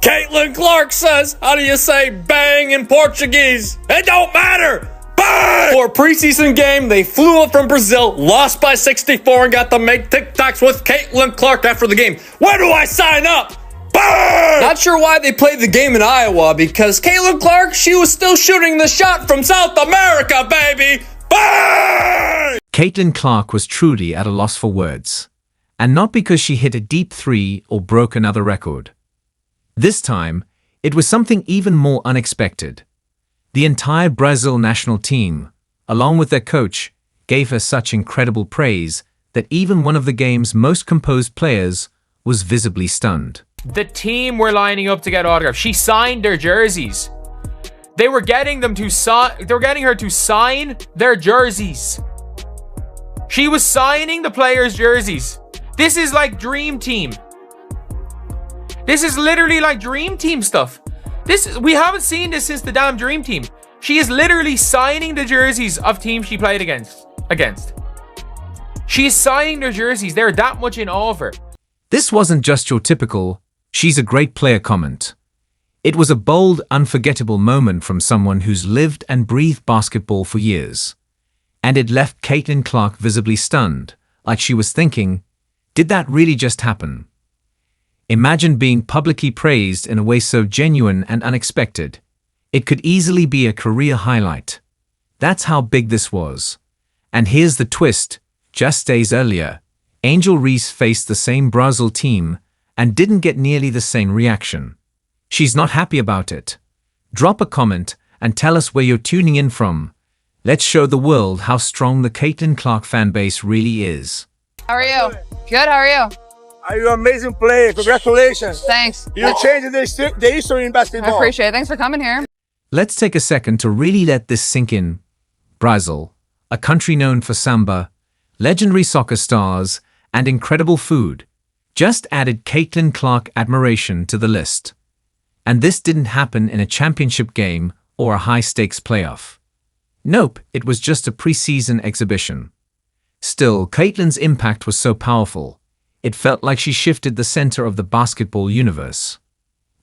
Caitlin Clark says, how do you say bang in Portuguese? It don't matter! Bang! For a preseason game, they flew up from Brazil, lost by 64, and got to make TikToks with Caitlin Clark after the game. Where do I sign up? Bang! Not sure why they played the game in Iowa, because Caitlin Clark, she was still shooting the shot from South America, baby! Bang! Caitlin Clark was truly at a loss for words. And not because she hit a deep three or broke another record. This time, it was something even more unexpected. The entire Brazil national team, along with their coach, gave her such incredible praise that even one of the game's most composed players was visibly stunned. The team were lining up to get autographs. She signed their jerseys. They were getting them to sign. They were getting her to sign their jerseys. She was signing the players' jerseys. This is like Dream Team. This is literally like Dream Team stuff. We haven't seen this since the damn Dream Team. She is literally signing the jerseys of teams she played against. She is signing their jerseys. They're that much in awe of her. This wasn't just your typical, she's a great player comment. It was a bold, unforgettable moment from someone who's lived and breathed basketball for years. And it left Caitlin Clark visibly stunned, like she was thinking, did that really just happen? Imagine being publicly praised in a way so genuine and unexpected. It could easily be a career highlight. That's how big this was. And here's the twist. Just days earlier, Angel Reese faced the same Brazil team and didn't get nearly the same reaction. She's not happy about it. Drop a comment and tell us where you're tuning in from. Let's show the world how strong the Caitlin Clark fanbase really is. How are you? Good, how are you? Are you an amazing player? Congratulations. Thanks. You changed the history in basketball. I appreciate it. Thanks for coming here. Let's take a second to really let this sink in. Brazil, a country known for samba, legendary soccer stars, and incredible food, just added Caitlin Clark admiration to the list. And this didn't happen in a championship game or a high-stakes playoff. Nope, it was just a preseason exhibition. Still, Caitlin's impact was so powerful, it felt like she shifted the center of the basketball universe.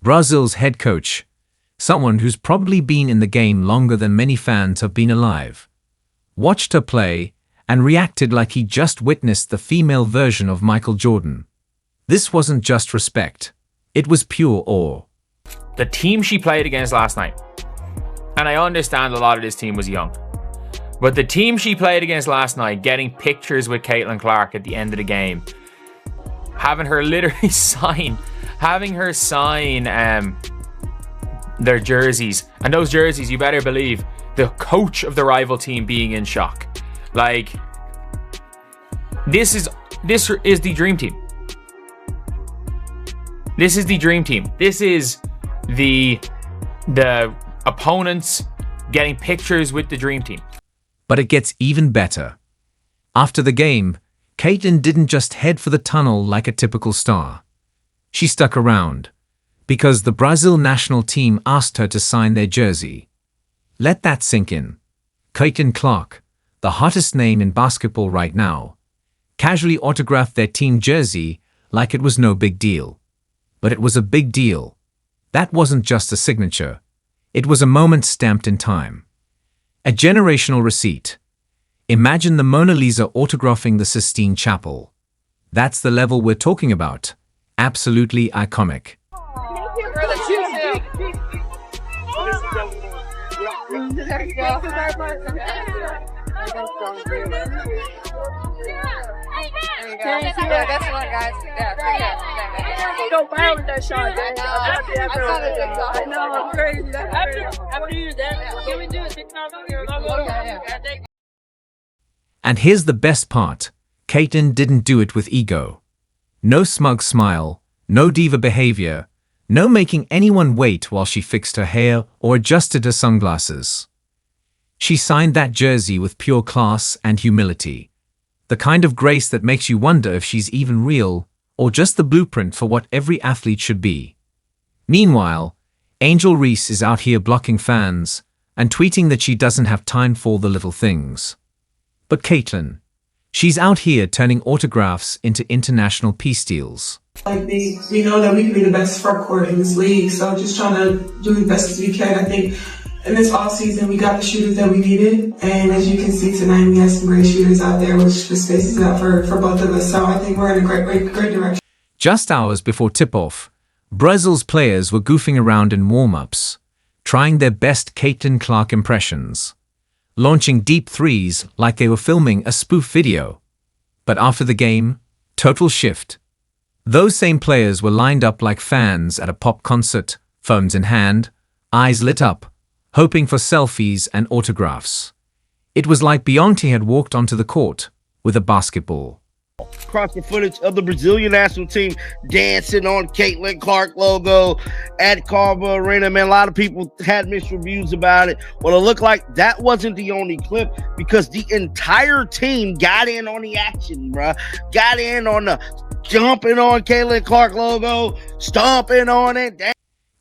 Brazil's head coach, someone who's probably been in the game longer than many fans have been alive, watched her play and reacted like he just witnessed the female version of Michael Jordan. This wasn't just respect, it was pure awe. The team she played against last night, and I understand a lot of this team was young, but the team she played against last night, getting pictures with Caitlin Clark at the end of the game, having her literally sign their jerseys, and those jerseys, you better believe the coach of the rival team being in shock. Like, this is the dream team. This is the dream team. This is the opponents getting pictures with the dream team. But it gets even better. After the game, Caitlin didn't just head for the tunnel like a typical star. She stuck around, because the Brazil national team asked her to sign their jersey. Let that sink in. Caitlin Clark, the hottest name in basketball right now, casually autographed their team jersey like it was no big deal. But it was a big deal. That wasn't just a signature. It was a moment stamped in time. A generational receipt. Imagine the Mona Lisa autographing the Sistine Chapel. That's the level we're talking about. Absolutely iconic. There you go. Thank you. Best of luck, guys. Yeah, go viral with that shot. I know, I'm crazy. After you that, can we do a TikTok video? And here's the best part. Caitlin didn't do it with ego. No smug smile, no diva behavior, no making anyone wait while she fixed her hair or adjusted her sunglasses. She signed that jersey with pure class and humility. The kind of grace that makes you wonder if she's even real or just the blueprint for what every athlete should be. Meanwhile, Angel Reese is out here blocking fans and tweeting that she doesn't have time for the little things. But Caitlin, she's out here turning autographs into international peace deals. Like we know that we can be the best front court in this league, so just trying to do the best as we can. I think in this off season we got the shooters that we needed, and as you can see tonight, we have some great shooters out there, which just spaces it out for both of us. So I think we're in a great direction. Just hours before tip-off, Brazil's players were goofing around in warm-ups, trying their best Caitlin Clark impressions, launching deep threes like they were filming a spoof video. But after the game, total shift. Those same players were lined up like fans at a pop concert, phones in hand, eyes lit up, hoping for selfies and autographs. It was like Beyonce had walked onto the court with a basketball. Across the footage of the Brazilian national team dancing on Caitlin Clark logo at Carver Arena. Man, a lot of people had mixed reviews about it. Well, it looked like that wasn't the only clip, because the entire team got in on the action, bruh. Got in on the jumping on Caitlin Clark logo, stomping on it.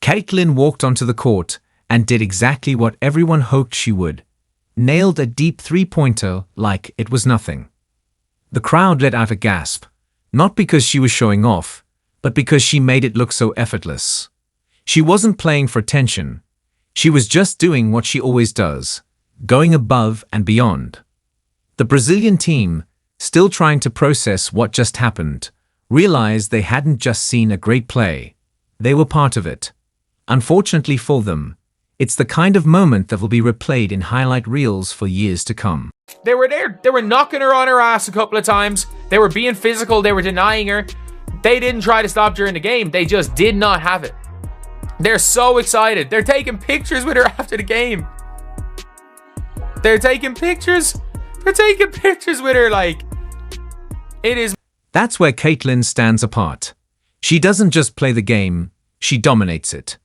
Caitlin walked onto the court and did exactly what everyone hoped she would. Nailed a deep three-pointer like it was nothing. The crowd let out a gasp, not because she was showing off, but because she made it look so effortless. She wasn't playing for attention. She was just doing what she always does, going above and beyond. The Brazilian team, still trying to process what just happened, realized they hadn't just seen a great play. They were part of it. Unfortunately for them, it's the kind of moment that will be replayed in highlight reels for years to come. They were there. They were knocking her on her ass a couple of times. They were being physical. They were denying her. They didn't try to stop during the game. They just did not have it. They're so excited. They're taking pictures with her after the game. They're taking pictures. They're taking pictures with her like it is. That's where Caitlin stands apart. She doesn't just play the game, she dominates it.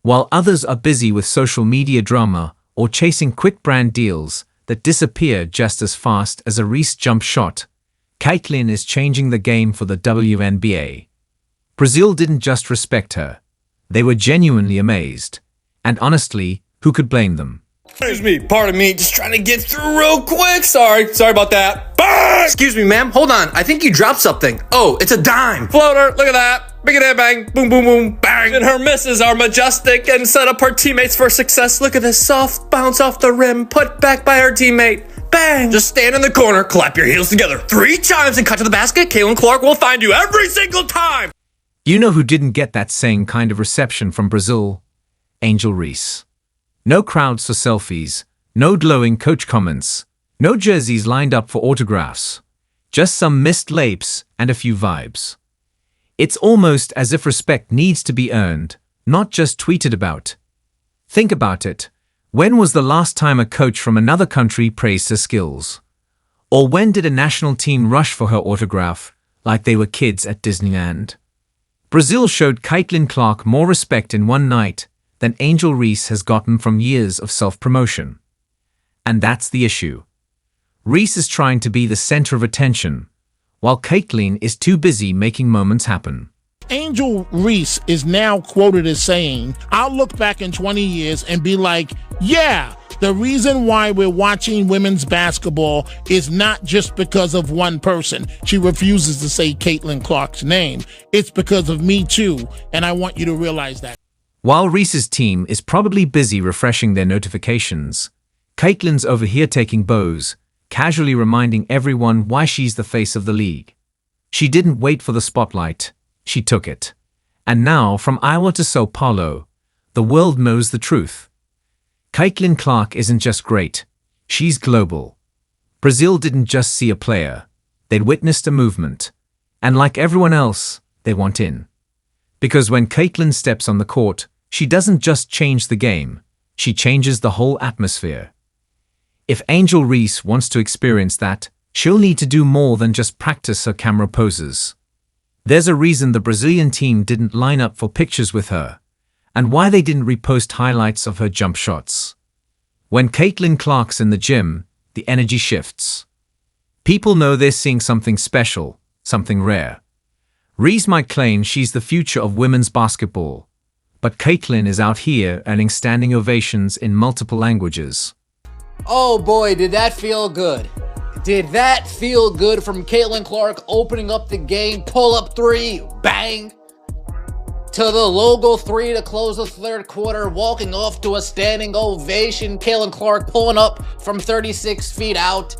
While others are busy with social media drama or chasing quick brand deals that disappear just as fast as a Reese jump shot, Caitlin is changing the game for the WNBA. Brazil didn't just respect her. They were genuinely amazed. And honestly, who could blame them? Excuse me, pardon me, just trying to get through real quick. Sorry about that. Bang! Excuse me, ma'am, hold on. I think you dropped something. Oh, it's a dime. Floater, look at that. Big it bang, boom, boom, boom, bang. And her misses are majestic and set up her teammates for success. Look at this soft bounce off the rim, put back by her teammate. Bang! Just stand in the corner, clap your heels together 3 times and cut to the basket. Caitlin Clark will find you every single time. You know who didn't get that same kind of reception from Brazil? Angel Reese. No crowds for selfies, no glowing coach comments, no jerseys lined up for autographs, just some missed lapes and a few vibes. It's almost as if respect needs to be earned, not just tweeted about. Think about it. When was the last time a coach from another country praised her skills? Or when did a national team rush for her autograph like they were kids at Disneyland? Brazil showed Caitlin Clark more respect in one night than Angel Reese has gotten from years of self-promotion. And that's the issue. Reese is trying to be the center of attention, while Caitlin is too busy making moments happen. Angel Reese is now quoted as saying, "I'll look back in 20 years and be like, yeah, the reason why we're watching women's basketball is not just because of one person." She refuses to say Caitlin Clark's name. "It's because of me too, and I want you to realize that." While Reese's team is probably busy refreshing their notifications, Caitlin's over here taking bows, casually reminding everyone why she's the face of the league. She didn't wait for the spotlight, she took it. And now, from Iowa to Sao Paulo, the world knows the truth. Caitlin Clark isn't just great, she's global. Brazil didn't just see a player, they'd witnessed a movement. And like everyone else, they want in. Because when Caitlin steps on the court, she doesn't just change the game, she changes the whole atmosphere. If Angel Reese wants to experience that, she'll need to do more than just practice her camera poses. There's a reason the Brazilian team didn't line up for pictures with her, and why they didn't repost highlights of her jump shots. When Caitlin Clark's in the gym, the energy shifts. People know they're seeing something special, something rare. Reese might claim she's the future of women's basketball, but Caitlin is out here earning standing ovations in multiple languages. Oh boy, did that feel good. Did that feel good from Caitlin Clark opening up the game? Pull up three, bang. To the logo three to close the third quarter, walking off to a standing ovation. Caitlin Clark pulling up from 36 feet out.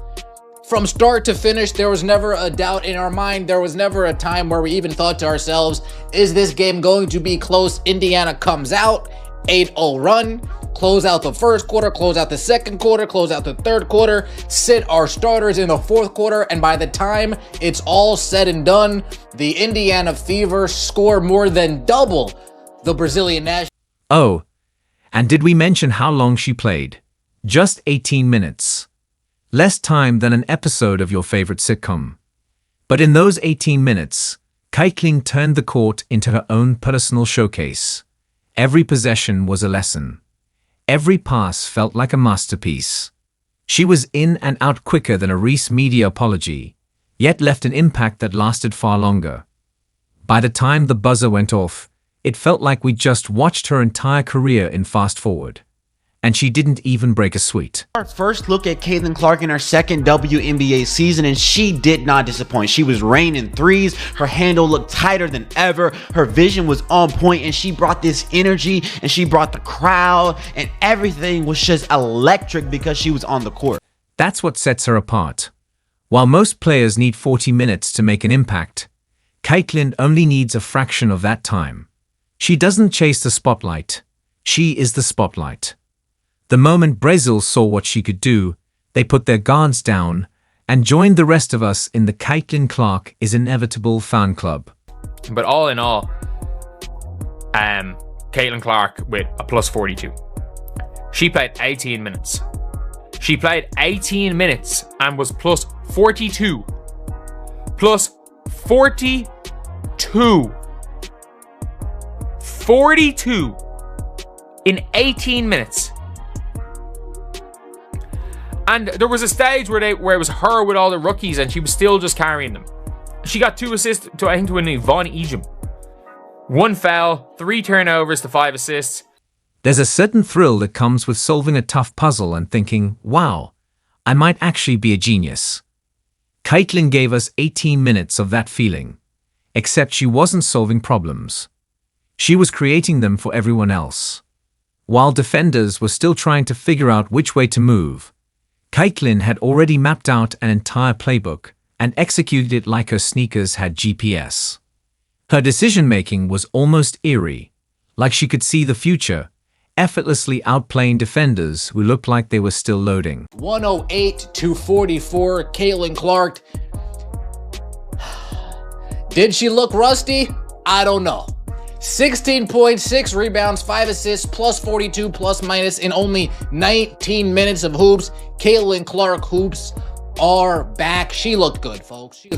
From start to finish, there was never a doubt in our mind. There was never a time where we even thought to ourselves, is this game going to be close? Indiana comes out, 8-0 run. Close out the first quarter, close out the second quarter, close out the third quarter, sit our starters in the fourth quarter, and by the time it's all said and done, the Indiana Fever score more than double the Brazilian national. Oh, and did we mention how long she played? Just 18 minutes. Less time than an episode of your favorite sitcom. But in those 18 minutes, Caitlin turned the court into her own personal showcase. Every possession was a lesson. Every pass felt like a masterpiece. She was in and out quicker than a Reese media apology, yet left an impact that lasted far longer. By the time the buzzer went off, it felt like we just watched her entire career in fast forward. And she didn't even break a sweat. Our first look at Caitlin Clark in her second WNBA season, and she did not disappoint. She was raining threes, her handle looked tighter than ever, her vision was on point, and she brought this energy, and she brought the crowd, and everything was just electric because she was on the court. That's what sets her apart. While most players need 40 minutes to make an impact, Caitlin only needs a fraction of that time. She doesn't chase the spotlight. She is the spotlight. The moment Brazil saw what she could do, they put their guards down and joined the rest of us in the Caitlin Clark is Inevitable fan club. But all in all, Caitlin Clark with a plus 42. She played 18 minutes. She played 18 minutes and was plus 42. Plus 42. 42 in 18 minutes. And there was a stage where it was her with all the rookies and she was still just carrying them. She got 2 assists to, I think, to an Yvonne Ejim. 1 foul, 3 turnovers to 5 assists. There's a certain thrill that comes with solving a tough puzzle and thinking, wow, I might actually be a genius. Caitlin gave us 18 minutes of that feeling. Except she wasn't solving problems. She was creating them for everyone else. While defenders were still trying to figure out which way to move, Caitlin had already mapped out an entire playbook and executed it like her sneakers had GPS. Her decision-making was almost eerie, like she could see the future, effortlessly outplaying defenders who looked like they were still loading. 108-44, Caitlin Clark. Did she look rusty? I don't know. 16.6 rebounds, 5 assists, plus 42, plus minus in only 19 minutes of hoops. Caitlin Clark hoops are back. She looked good, folks.